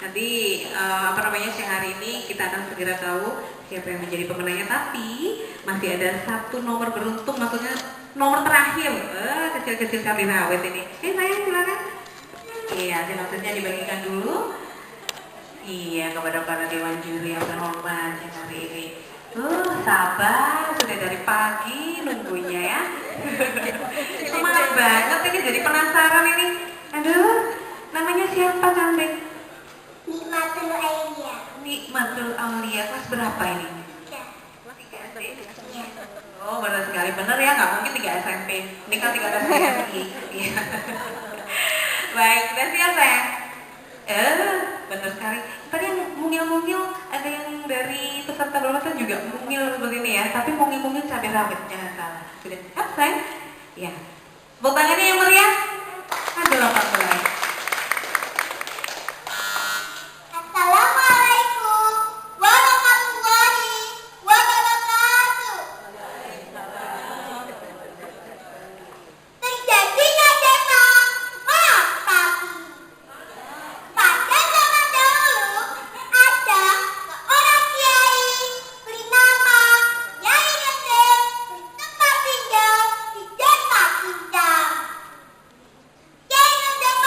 Nanti siang hari ini kita akan segera tahu siapa yang menjadi pemenangnya. Tapi masih ada satu nomor beruntung, maksudnya nomor terakhir. Kecil-kecil cabai rawit ini. Sayang silakan. Iya, maksudnya dibagikan dulu. Iya, kepada para dewan juri yang terhormat yang hari ini. Sabar, sudah dari pagi nunggunya ya. Semangat banget ini, jadi penasaran ini. Aduh, namanya siapa cantik? Nikmatul Aulia. Nikmatul Aulia, kelas berapa ini? 3 SD. Oh, benar sekali, benar ya, nggak mungkin 3 SMP. Ini kan 3 SDI. Baik, udah siap ya? Benar sekali. Tadi yang mungil-mungil, ada yang dari peserta berapa juga mungil begini ya, tapi mungil-mungil cabai rawit, jangan salah. Sudah siap, sayang? Ya. Tepuk tangannya yang meriah. Ada 18. Assalamualaikum warahmatullahi wabarakatuh. Terjadinya demam maaf tapi pada zaman dahulu ada seorang kiai bernama Nyai Gendeng bertempat tinggal di desa Kindang. Kiai Gendeng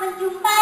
menjumpai